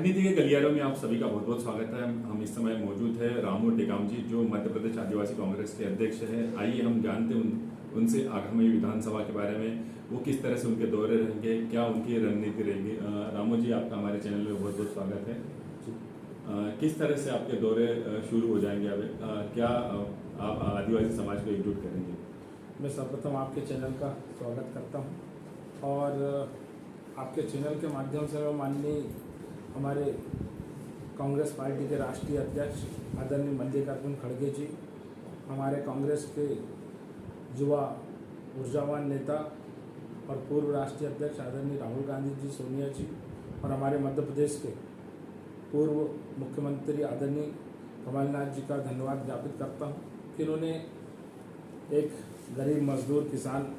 राजनीति के गलियारों में आप सभी का बहुत बहुत स्वागत है। हम इस समय मौजूद है रामू टेकाम जी, जो मध्य प्रदेश आदिवासी कांग्रेस के अध्यक्ष है। आइए हम जानते हैं उनसे आगामी विधानसभा के बारे में, वो किस तरह से उनके दौरे रहेंगे, क्या उनकी रणनीति रहेगी। रामू जी, आपका हमारे चैनल में बहुत बहुत स्वागत है। किस तरह से आपके दौरे शुरू हो जाएंगे? अब क्या आप आदिवासी समाज को एकजुट करेंगे? मैं सर्वप्रथम आपके चैनल का स्वागत करता हूं और आपके चैनल के माध्यम से मैं माननीय हमारे कांग्रेस पार्टी के राष्ट्रीय अध्यक्ष आदरणीय मल्लिकार्जुन खड़गे जी, हमारे कांग्रेस के युवा ऊर्जावान नेता और पूर्व राष्ट्रीय अध्यक्ष आदरणीय राहुल गांधी जी, सोनिया जी, और हमारे मध्य प्रदेश के पूर्व मुख्यमंत्री आदरणीय कमलनाथ जी का धन्यवाद ज्ञापित करता हूं कि इन्होंने एक गरीब मजदूर किसान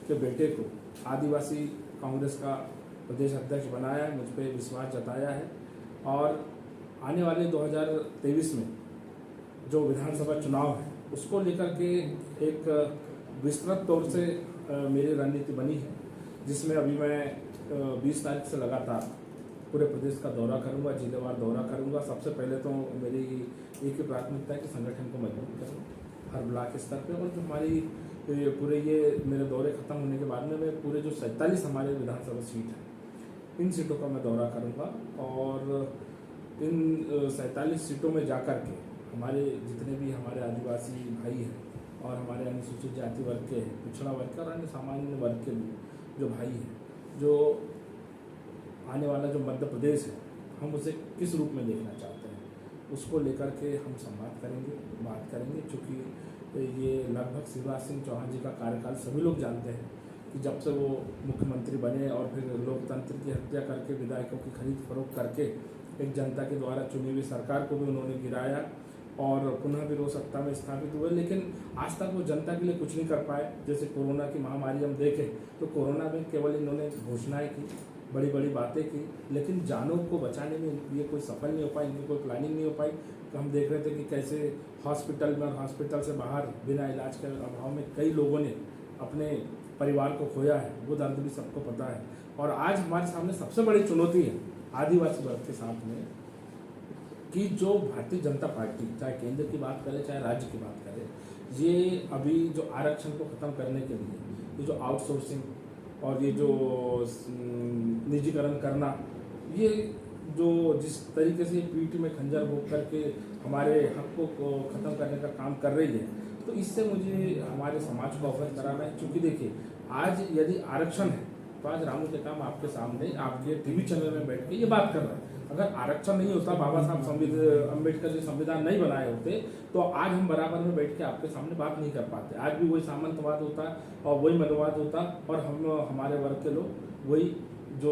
के बेटे को आदिवासी कांग्रेस का प्रदेश अध्यक्ष बनाया है, मुझ पर विश्वास जताया है। और आने वाले 2023 में जो विधानसभा चुनाव है उसको लेकर के एक विस्तृत तौर से मेरी रणनीति बनी है, जिसमें अभी मैं 20 तारीख से लगातार पूरे प्रदेश का दौरा करूंगा, जिलेवार दौरा करूंगा। सबसे पहले तो मेरी एक ही प्राथमिकता है कि संगठन को मजबूत करूँ हर ब्लॉक स्तर पे, और जो हमारी पूरे ये मेरे दौरे खत्म होने के बाद में मैं पूरे जो 47 हमारे विधानसभा सीट है, इन सीटों का मैं दौरा करूंगा और इन 47 सीटों में जाकर के हमारे जितने भी हमारे आदिवासी भाई हैं और हमारे अनुसूचित जाति वर्ग के, पिछड़ा वर्ग के और अन्य सामान्य वर्ग के भी जो भाई हैं, जो आने वाला जो मध्य प्रदेश है हम उसे किस रूप में देखना चाहते हैं, उसको लेकर के हम संवाद करेंगे, बात करेंगे। चूँकि ये लगभग शिवराज सिंह चौहान जी का कार्यकाल सभी लोग जानते हैं कि जब से वो मुख्यमंत्री बने और फिर लोकतंत्र की हत्या करके, विधायकों की खरीद फरोख्त करके एक जनता के द्वारा चुनी हुई सरकार को भी उन्होंने गिराया और पुनः भी वो सत्ता में स्थापित हुए, लेकिन आज तक वो जनता के लिए कुछ नहीं कर पाए। जैसे कोरोना की महामारी हम देखें तो कोरोना में केवल इन्होंने घोषणाएं की, बड़ी बड़ी बातें की, लेकिन जानों को बचाने में ये कोई सफल नहीं हो पाई, इनकी कोई प्लानिंग नहीं हो पाई। तो हम देख रहे थे कि कैसे हॉस्पिटल में और हॉस्पिटल से बाहर बिना इलाज के अभाव में कई लोगों ने अपने परिवार को खोया है, वो दर्द भी सबको पता है। और आज हमारे सामने सबसे बड़ी चुनौती है आदिवासी वर्ग के साथ में कि जो भारतीय जनता पार्टी चाहे केंद्र की बात करे चाहे राज्य की बात करे, ये अभी जो आरक्षण को ख़त्म करने के लिए ये जो आउटसोर्सिंग और ये जो निजीकरण करना, ये जो जिस तरीके से पीठ में खंजर भोग करके हमारे हक को ख़त्म करने का काम कर रही है, तो इससे मुझे हमारे समाज को अवगत कराना है। क्योंकि देखिए, आज यदि आरक्षण है तो आज रामू टेकाम आपके सामने आपके टीवी चैनल में बैठ के ये बात कर रहे हैं। अगर आरक्षण नहीं होता, बाबा साहब अम्बेडकर जी संविधान नहीं बनाए होते, तो आज हम बराबर में बैठ के आपके सामने बात नहीं कर पाते। आज भी वही सामंतवाद होता और वही मनोवाद होता और हम हमारे वर्ग के लोग वही जो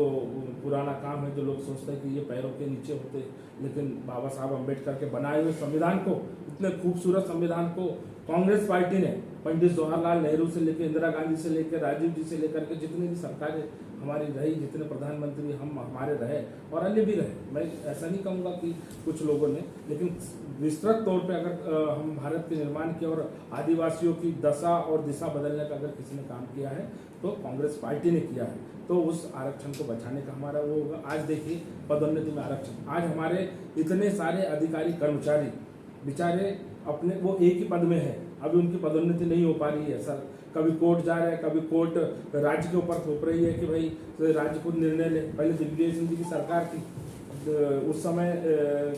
पुराना काम है, जो लोग सोचते हैं कि ये पैरों के नीचे होते, लेकिन बाबा साहब अम्बेडकर के बनाए हुए संविधान को, इतने खूबसूरत संविधान को कांग्रेस पार्टी ने पंडित जवाहरलाल नेहरू से लेकर इंदिरा गांधी से लेकर राजीव जी से लेकर के जितनी भी सरकारें हमारी रही, जितने प्रधानमंत्री हम हमारे रहे और अन्य भी रहे, मैं ऐसा नहीं कहूँगा कि कुछ लोगों ने, लेकिन विस्तृत तौर पे अगर हम भारत के निर्माण की और आदिवासियों की दशा और दिशा बदलने का अगर किसी ने काम किया है तो कांग्रेस पार्टी ने किया है। तो उस आरक्षण को बचाने का हमारा वो होगा। आज देखिए पदोन्नति में आरक्षण, आज हमारे इतने सारे अधिकारी कर्मचारी बेचारे अपने वो एक ही पद में है, अभी उनकी पदोन्नति नहीं हो पा रही है। सर कभी कोर्ट जा रहा है, कभी कोर्ट राज्य के ऊपर थोप रही है कि भाई तो राज्य खुद निर्णय ले। पहले दिग्विजय सिंह जी की सरकार थी, उस समय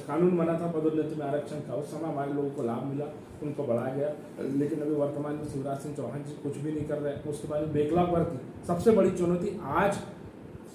कानून बना था पदोन्नति में आरक्षण का, उस समय हमारे लोगों को लाभ मिला, उनको बढ़ाया गया। लेकिन अभी वर्तमान में शिवराज सिंह चौहान जी कुछ भी नहीं कर रहे हैं। उसके बाद में बैकलॉग वर्ग की सबसे बड़ी चुनौती, आज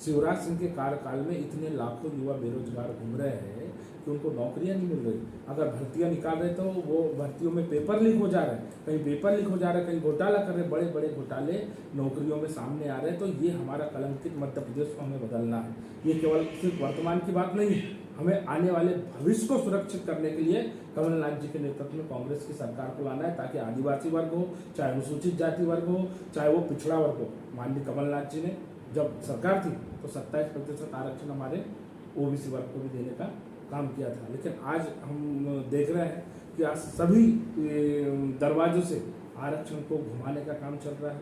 शिवराज सिंह के कार्यकाल में इतने लाखों युवा बेरोजगार घूम रहे हैं कि उनको नौकरियां नहीं मिल रही। अगर भर्तियां निकाल रहे तो वो भर्तियों में पेपर लीक हो जा रहे हैं, कहीं पेपर लीक हो जा रहा है, कहीं घोटाला कर रहे हैं, बड़े बड़े घोटाले नौकरियों में सामने आ रहे हैं। तो ये हमारा कलंकित मध्य प्रदेश को हमें बदलना है। ये केवल सिर्फ वर्तमान की बात नहीं है, हमें आने वाले भविष्य को सुरक्षित करने के लिए कमलनाथ जी के नेतृत्व में कांग्रेस की सरकार को लाना है, ताकि आदिवासी वर्ग हो, चाहे अनुसूचित जाति वर्ग हो, चाहे वो पिछड़ा वर्ग हो। माननीय कमलनाथ जी ने जब सरकार थी तो 27% आरक्षण हमारे ओबीसी वर्ग को भी देने का काम किया था, लेकिन आज हम देख रहे हैं कि आज सभी दरवाजों से आरक्षण को घुमाने का काम चल रहा है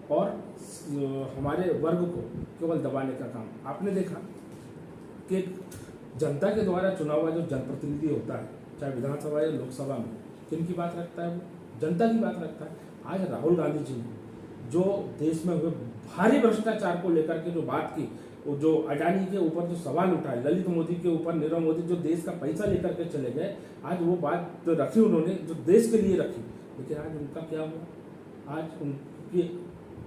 और हमारे वर्ग को केवल दबाने का काम। आपने देखा कि जनता के द्वारा चुना हुआ जो जनप्रतिनिधि होता है, चाहे विधानसभा या लोकसभा में, किन की बात रखता है? वो जनता की बात रखता है। आज राहुल गांधी जी ने जो देश में हुए भारी भ्रष्टाचार को लेकर के जो बात की, वो जो अडानी के ऊपर जो सवाल उठाए, ललित मोदी के ऊपर, नीरव मोदी जो देश का पैसा लेकर के चले गए, आज वो बात तो रखी उन्होंने जो देश के लिए रखी, लेकिन आज उनका क्या हुआ? आज उनकी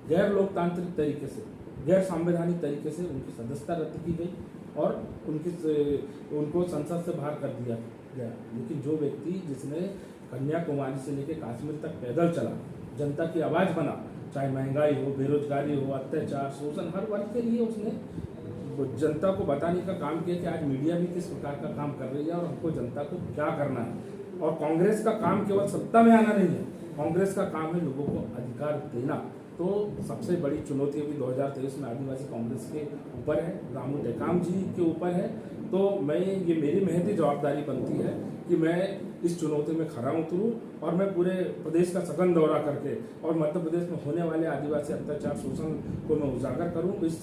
गैर लोकतांत्रिक तरीके से, गैर संवैधानिक तरीके से उनकी सदस्यता रद्द की गई और उनको संसद से बाहर कर दिया गया। लेकिन जो व्यक्ति जिसने कन्याकुमारी से लेकर कश्मीर तक पैदल चला, जनता की आवाज़ बना, चाहे महंगाई हो, बेरोजगारी हो, अत्याचार, शोषण, हर वर्ग के लिए उसने जनता को बताने का काम किया कि आज मीडिया भी किस प्रकार का काम कर रही है और हमको जनता को क्या करना है। और कांग्रेस का काम केवल सत्ता में आना नहीं है, कांग्रेस का काम है लोगों को अधिकार देना। तो सबसे बड़ी चुनौती अभी 2023 में आदिवासी कांग्रेस के ऊपर है, रामू टेकाम जी के ऊपर है। तो ये मेरी महती जवाबदारी बनती है कि मैं इस चुनौती में खरा उतरूं और मैं पूरे प्रदेश का सघन दौरा करके और मध्य प्रदेश में होने वाले आदिवासी अत्याचार, शोषण को मैं उजागर करूं। इस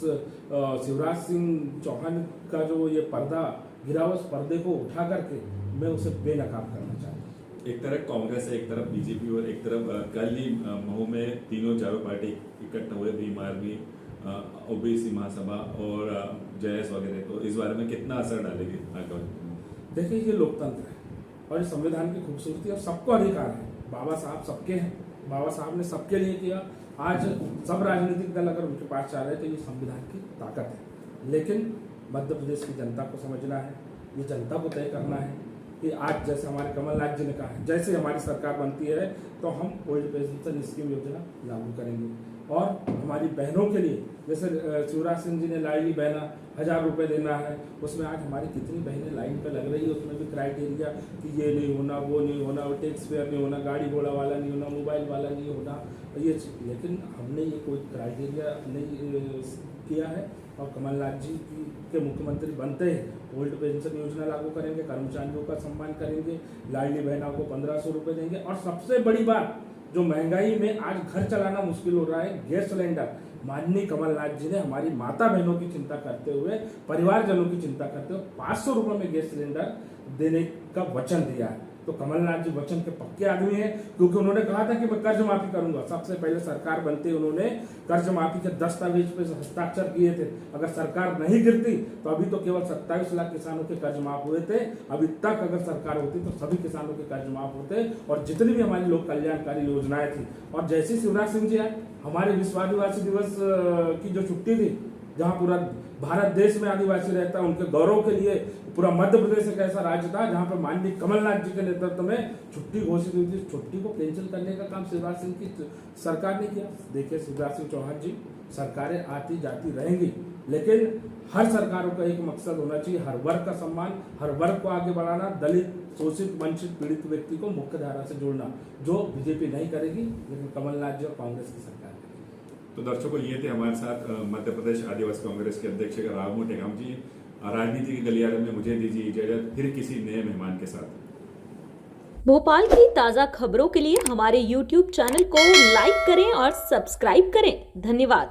शिवराज सिंह चौहान का जो ये पर्दा गिरा, उस पर्दे को उठा करके मैं उसे बेनकाब करना चाहता हूँ। एक तरफ कांग्रेस है, एक तरफ बीजेपी और एक तरफ कल ही मऊ में तीनों चारों पार्टी इकट्ठा हुए, भीम आर्मी, ओबीसी महासभा और जेएस वगैरह। तो इस बारे में कितना असर डालेगी आगे? देखिए, ये लोकतंत्र है और इस संविधान की खूबसूरती, और सबको अधिकार है। बाबा साहब सबके हैं, बाबा साहब ने सबके लिए किया। आज सब राजनीतिक दल अगर उनके पास चाह रहे हैं तो ये संविधान की ताकत है। लेकिन मध्य प्रदेश की जनता को समझना है, ये जनता को तय करना है कि आज जैसे हमारे कमलनाथ जी ने कहा है, जैसे हमारी सरकार बनती है तो हम ओल्ड पेंशन स्कीम योजना लागू करेंगे और हमारी बहनों के लिए, जैसे शिवराज सिंह जी ने लाडली बहना 1000 रुपये देना है, उसमें आज हमारी कितनी बहनें लाइन पे लग रही है। उसमें भी क्राइटेरिया कि ये नहीं होना, वो नहीं होना, वो टैक्स पेयर नहीं होना, गाड़ी घोड़ा वाला नहीं होना, मोबाइल वाला नहीं होना, ये। लेकिन हमने ये कोई क्राइटेरिया नहीं किया है और कमलनाथ जी के मुख्यमंत्री बनते हैं ओल्ड पेंशन योजना लागू करेंगे, कर्मचारियों का सम्मान करेंगे, लाडली बहना को 1500 रुपये देंगे। और सबसे बड़ी बात, जो महंगाई में आज घर चलाना मुश्किल हो रहा है, गैस सिलेंडर, माननीय कमलनाथ जी ने हमारी माता बहनों की चिंता करते हुए, परिवारजनों की चिंता करते हुए 500 रुपये में गैस सिलेंडर देने का वचन दिया है। तो कमलनाथ जी वचन के पक्के आदमी हैं, क्योंकि उन्होंने कहा था कि मैं कर्ज माफी करूंगा। सबसे पहले सरकार बनते उन्होंने कर्ज माफी के दस्तावेज पे हस्ताक्षर किए थे। अगर सरकार नहीं गिरती तो अभी तो केवल 27 लाख किसानों के कर्ज माफ हुए थे। अभी तक अगर सरकार होती तो सभी किसानों के कर्ज माफ होते और जितनी भी हमारी लोक कल्याणकारी योजनाएं थी। और जैसे शिवराज सिंह जी आए, हमारे विश्व आदिवासी दिवस की जो छुट्टी थी, जहाँ पूरा भारत देश में आदिवासी रहता है, उनके गौरव के लिए पूरा मध्य प्रदेश एक ऐसा राज्य था जहाँ पर माननीय कमलनाथ जी के नेतृत्व में छुट्टी घोषित हुई थी। छुट्टी को कैंसिल करने का काम शिवराज सिंह की सरकार ने किया। देखिए, शिवराज सिंह चौहान जी, सरकारें आती जाती रहेंगी, लेकिन हर सरकारों का एक मकसद होना चाहिए, हर वर्ग का सम्मान, हर वर्ग को आगे बढ़ाना, दलित, शोषित, वंचित, पीड़ित व्यक्ति को मुख्य धारा से जोड़ना, जो बीजेपी नहीं करेगी, लेकिन कमलनाथ जी और कांग्रेस की सरकार। तो दर्शकों, ये थे हमारे साथ मध्य प्रदेश आदिवासी कांग्रेस के अध्यक्ष रामू टेकाम जी। राजनीति के गलियारे में मुझे दीजिए इजाजत, फिर किसी नए मेहमान के साथ। भोपाल की ताज़ा खबरों के लिए हमारे YouTube चैनल को लाइक करें और सब्सक्राइब करें। धन्यवाद।